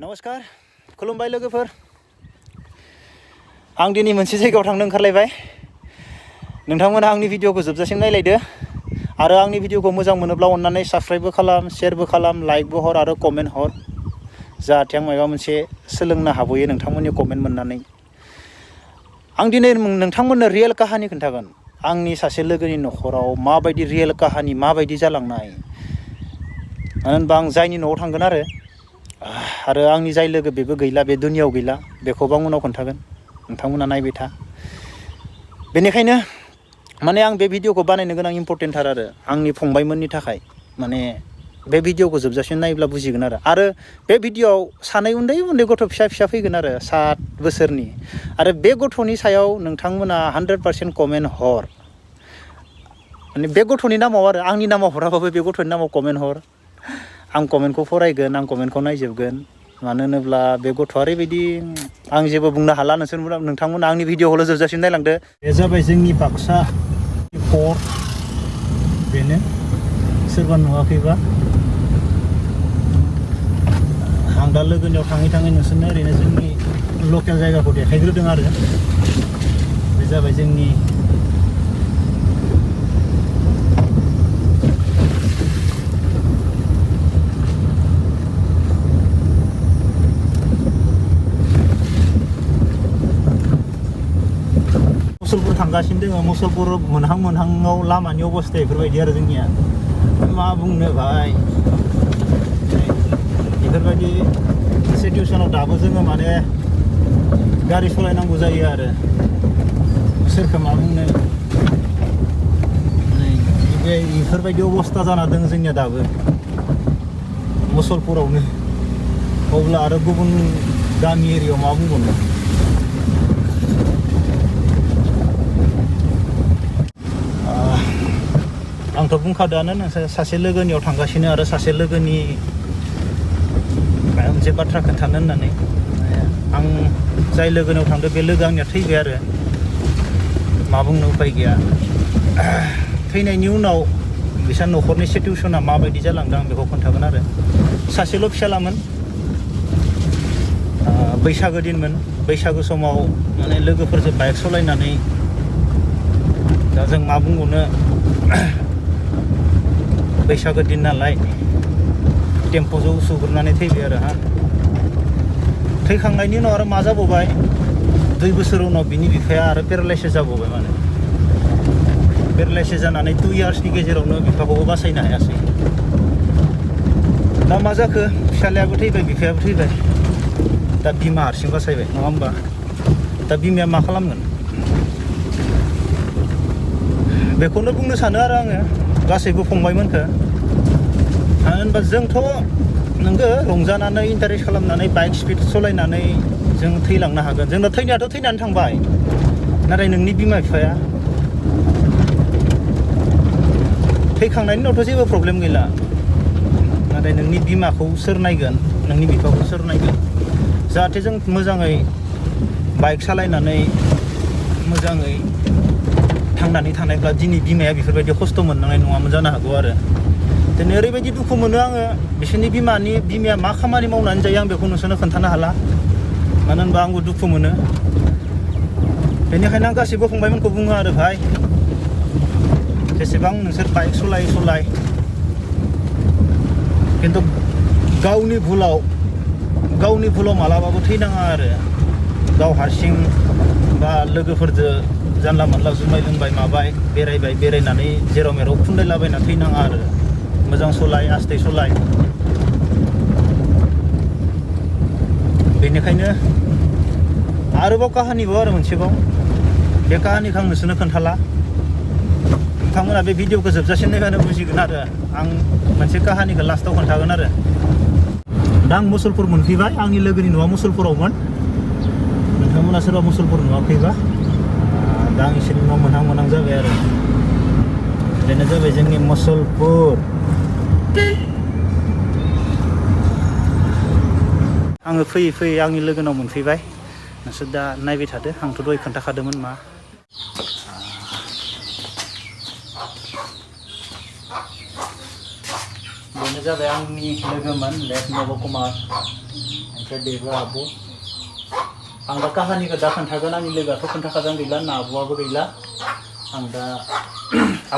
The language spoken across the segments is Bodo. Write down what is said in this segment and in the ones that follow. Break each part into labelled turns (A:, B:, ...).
A: नमस्कार खुलुमबाय लोगोफोर आं दिनै मोनसे जायगायाव थांनो ओंखारलायबाय नोंथांमोना आंनि भिडिअखौ जोबजासिम नायलायदो आरो आंनि भिडिअखौ मोजां मोनोब्ला अन्नानै साबस्क्राइबबो खालाम शेयारबो खालाम लाइकबो हर आरो कमेन्ट हर जाहाथे आं माबा मोनसे सोलोंनो हाबोयो नोंथांमोननि कमेन्ट मोननानै आं दिनै नोंथांमोननो रियेल काहानि खोन्थागोन आंनि सासे लोगोनि नखराव माबायदि रियेल काहानि माबायदि जालांनाय मानो होनबा आं जायनि न'आव थांगोन आरो आंनि जाय लोगो बेबो गैला बे दुनियाव गैला बेखौबो आं उनाव खोन्थागोन नोंथांमोना नायबाय था बेनिखायनो माने आं बे भिडिअखौ बानायनो गोनां इम्पर्टेन्टथार आरो आंनि फंबायमोननि थाखाय माने बे भिडिअखौ जोबजासिम नायोब्ला बुजिगोन आरो बे भिडिअआव सानै उन्दै उन्दै गथ' फिसा फैगोन आरो 7 बोसोरनि आरो बे गथ'नि सायाव नोंथांमोना 100% कमेन्ट हर माने बे गथ'नि नामाव आरो आंनि नामाव हराबाबो बे गथ'नि नामाव कमेन्ट हर आं कमेन्टखौ फरायगोन आं कमेन्टखौ नायजोबगोन मानो होनोब्ला बे गथ'आ ओरैबायदि आं जेबो बुंनो हाला नोंथांमोना आंनि भिडिअखौल' जोबजासिम नायलांदो बे जाबाय जोंनि बाक्सा पर्ट बेनो सोरबा नुवाखैबा आं दा लोगोनियाव थाङै नोंसोरनो ओरैनो जोंनि लकेल जायगाखौ देखायग्रोदों आरो बे जाबाय जोंनि मुसलपुर थांगासिनो दङ मुसलपुर मोनहाङाव लामानि अबस्था बेफोरबायदि आरो जोंनिया मा बुंनो भाई बेफोरबायदि सिचुवेसनाव दाबो जोङो माने गारि सालायनांगौ जायो आरो सोरखौ मा बुंनो बेफोरबायदि अबस्था जाना दङ जोंनिया दाबो मुसलपुरावनो अब्ला आरो गुबुन गामि एरियायाव मा बुंबावनो आंथ' बुंखादोंआनो नोंसोर सासे लोगोनियाव थांगासिनो आरो सासे लोगोनि माबा मोनसे बाथ्रा खोन्थानो होननानै आं जाय लोगोनियाव थांदों बे लोगो आंनिया थैबाय आरो मा बुंनो उपाय गैया थैनायनि उनाव बिसा न'खरनि सिचुवेसना माबायदि जालांदों आं बेखौ खोन्थागोन आरो सासेल' फिसालामोन बैसागो दिनमोन बैसागो समाव माने लोगोफोरजों बाइक सालायनानै दा जों मा बुंबावनो बैसागो दिन नालाय टेम्प'जों उसुग्रोनानै थैबाय आरो थैखांनायनि उनाव आरो मा जाबावबाय 2 बोसोर उनाव बिनि बिफाया आरो पेरालाइसिस जाबावबाय माने पेरालाइसिस जानानै 2 इयार्सनि गेजेरावनो बिफाखौबो बासायनो हायासै दा मा जाखो फिसालायाबो थैबाय बिफायाबो थैबाय दा बिमा हारसिं बासायबाय नङा होमबा दा बिमाया मा खालामगोन बेखौनो बुंनो सानो आरो आङो गासैबो फंबायमोनखो मानो होनबा जोंथ' नोंगो रंजानानै इन्टारेस्ट खालामनानै बाइक स्पिड सालायनानै जों थैलांनो हागोन जोंना थैनायाथ' थैनानै थांबाय नाथाय नोंनि बिमा बिफाया थैखांनायनि उनावथ' जेबो प्रब्लेम गैला नाथाय नोंनि बिमाखौ सोर नायगोन नोंनि बिफाखौ सोर नायगोन जाहाथे जों मोजाङै बाइक सालायनानै मोजाङै थांनानै थानायब्ला दिनै बिमाया बेफोरबायदि खस्थ' मोननांनाय नङामोन जानो हागौ आरो दिनै ओरैबायदि दुखु मोनो आङो बिसोरनि बिमाया मा खामानि मावनानै जायो आं बेखौ नोंसोरनो खोन्थानो हाला मानो होनबा आंबो दुखु मोनो बेनिखायनो आं गासैबो फंबायमोनखौ बुङो आरो भाई जेसेबां नोंसोर बाइक सलाय खिन्थु गावनि भुलाव मालाबाबो थैनाङा आरो गाव हारसिं बा लोगोफोरजों जानला मोनला जुमाय लोंबाय माबाय बेरायनानै जेराव मेराव खुन्दायलाबायना थैनाङा आरो मोजां सलाय आस्थे सलाय बेनिखायनो आरोबाव काहानिबाव आरो मोनसेबाव बे काहानिखौ आं नोंसोरनो खोन्थाला नोंथांमोना बे भिडिअखौ जोबजासिम नायबानो बुजिगोन आरो आं मोनसे काहानिखौ लास्टाव खोन्थागोन आरो दा आं मुसलपुर मोनफैबाय आंनि लोगोनि न'आ मुसलपुरावमोन नोंथांमोना सोरबा मुसलपुर नुवाखैबा दा आं एसे न'आव मोनहां जाबाय आरो बेनो जाबाय जोंनि मुसलपुर आङो फैयै आंनि लोगोनाव मोनफैबाय नोंसोर दा नायबाय थादो आंथ' दहाय खोन्थाखादोंमोन मा बेनो जाबाय आंनि लोगोमोन लेट नबकुमार ओमफ्राय बेबो आब' आं दा काहानिखौ दा खोन्थागोन आंनि लोगोआथ' खोन्थाखादों गैला ना आब'आबो गैला आं दा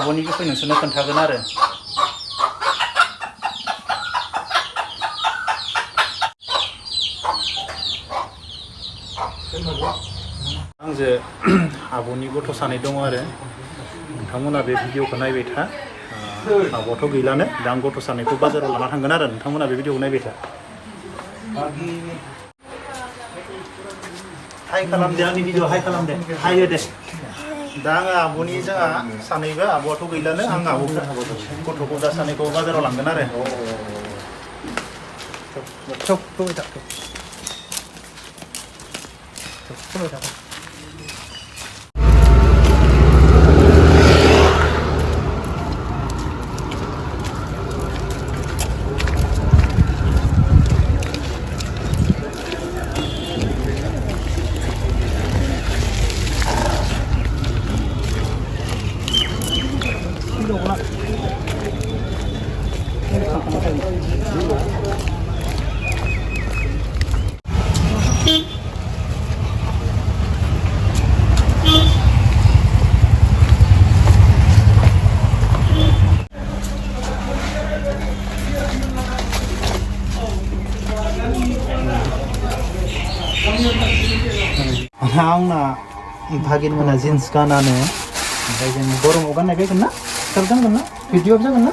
A: आब'नि बिखय नोंसोरनो खोन्थागोन आरो आंजो आब'नि गथ' सानै दङ आरो नोंथांमोना बे भिडिअखौ नायबाय था आब'आथ' गैलानो दा आं गथ' सानैखौ बाजाराव लाना थांगोन आरो नोंथांमोना बे भिडिअखौ नायबाय था हाय खालामदे आंनि भिडिअ हाय खालामदे हायो दे दा आङो आब'नि जोंहा सानैबो आब'आथ' गैलानो आं आब'खौ गथ'खौ दा सानैखौ बाजाराव लांगोन आरो आंना भागिन मोना जिन्स गानानो ओमफ्राय जों गरमाव गाननाय बायगोन ना सार्ट गानगोन ना भिडिअ जागोन ना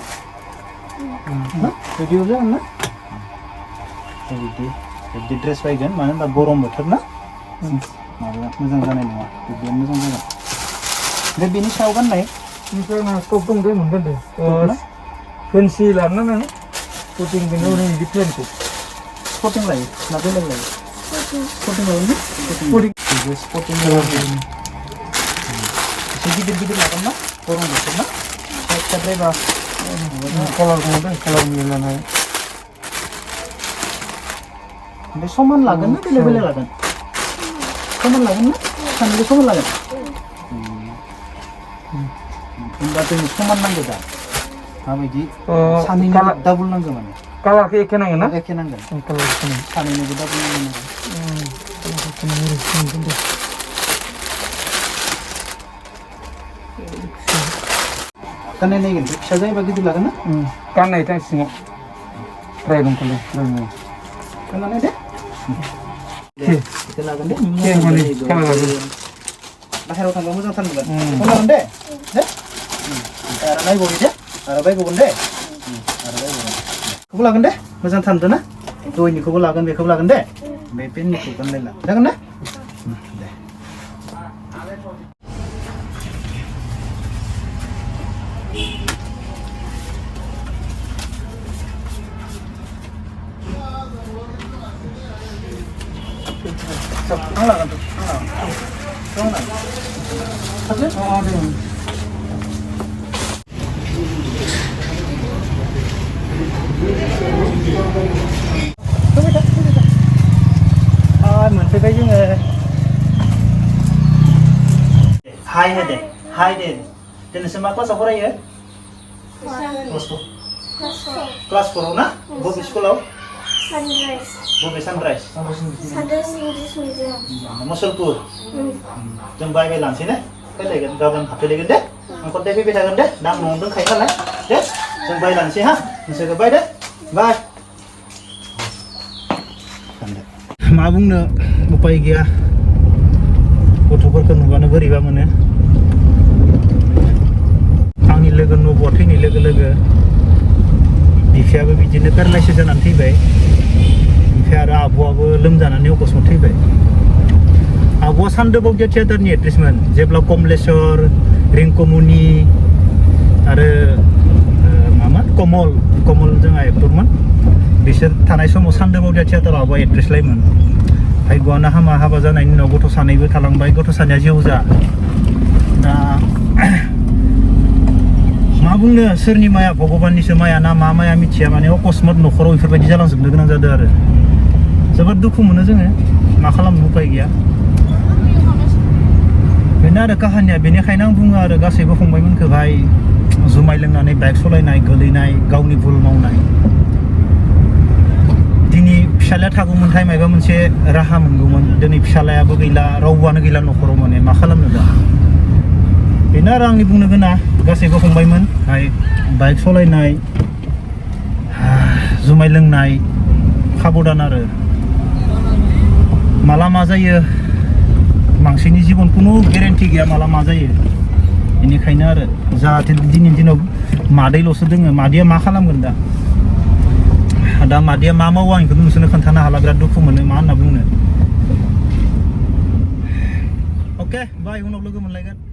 A: भिडिअ जागोन ना बिदि ड्रेस बायगोन मानो होनबा गरम बोथोर ना माबा मोजां जानाय नङा बिदिया मोजां जागोन ओमफ्राय बेनि सायाव गाननाय
B: ओमफ्राय मा टप दं दे मोनगोन दे फेन्सि लाना नों स्पर्टिं बेनो बिदि प्लेनखौ
A: स्पर्टिं लायो ना बेलेग लायो स्पर्टिं लायो स्पर्टिं एसे गिदिर लागोन ना गरम बोथोर ना फिसाद्रायबा
B: कालार दं दे कालार मिलायनाय
A: ओमफ्राय समान लागोन ना बेलेग लागोन समान लागोन ना सानैबो समान लागोन होनबा जों समान नांगौ दा माबायदि सानैनो डाबल नांगौ माने
B: कालारखौ एखे नांगोन ना
A: एखे नांगोन सानैनोबो डाबल नांगोन गाननाय नायगोन फिसा जायोबा गिदिर लागोन ना
B: गाननाय था सिङाव ट्राय दंखालै
A: गाननानै दे बेखौ लागोन दे बाहेरायाव थांबा मोजांथार नुगोन बेखौ लागोन दे आरो नायबावनि दे आरो बायबावगोन दे आरो बायबावगोन बेखौबो लागोन दे मोजांथार नुदों ना दयनिखौबो लागोन बेखौबो लागोन दे बे पेननिखौ गानलायला जागोन ना दे आं लागोन मोनफैबाय जोङो हाय दे नोंसोर मा क्लासाव फरायो क्लास 4 ना बबे स्कुलाव बबे सानराइज मुसलपुर जों बायबाय लानोसै ना फैलायगोन गाबोन हाबफैलायगोन दे आंखौ दे फैबाय थागोन दे दा आं न'आवनो दंखायो नालाय दे जों बायलानोसै हा नोंसोरखौ बाय दे बाय मा बुंनो उपाय गैया गथ'फोरखौ नुबानो बोरैबा मोनो आंनि लोगो नब'आ थैनाय लोगो लोगो बिफायाबो बिदिनो पेरालाइसिस जानानै थैबाय ओमफ्राय आरो आब'आबो लोमजानानै अकस्मात थैबाय आब'आ सानदोबावदिया थियेटारनि एक्ट्रेसमोन जेब्ला कमलेश्वर रिंकुमनि आरो मामोन कमल जोंहा एक्टरमोन बिसोर थानाय समाव सानदोबावदिया थियेटाराव आब'आ एक्ट्रेसलायमोन भाग्यआनो हाबा जानायनि उनाव गथ' सानैबो थालांबाय गथ' सानैया जेवजा दा मा बुंनो सोरनि माया भगबाननिसो माया ना मा माया मिथिया माने अकस्मात न'खराव बेफोरबायदि जालांजोबनो गोनां जादों आरो जोबोद दुखु मोनो जोङो मा खालामनो उपाय गैया बेनो आरो काहानिया बेनिखायनो आं बुङो आरो गासैबो फंबायमोनखौ भाई जुमाय लोंनानै बाइक सालायनाय गोलैनाय गावनि भुल मावनाय दिनै फिसालाया थागौमोनथाय माबा मोनसे राहा मोनगौमोन दिनै फिसालायाबो गैला रावबोआनो गैला न'खराव माने मा खालामनो दा बेनो आरो आंनि बुंनो गोनां गासैबो फंबायमोन बाइक सालायनाय जुमाय लोंनाय साबधान आरो माला मा जायो मानसिनि जिबन खुनु गेरेन्टि गैया माला मा जायो बेनिखायनो आरो जाहाथे दिनैनि दिनाव मादैल'सो दोङो मादैया मा खालामगोन दा मादैया मा मावो आं बेखौ नोंसोरनो खोन्थानो हाला बिराद दुखु मोनो मा होनना बुंनो अके बाय उनाव लोगो मोनलायगोन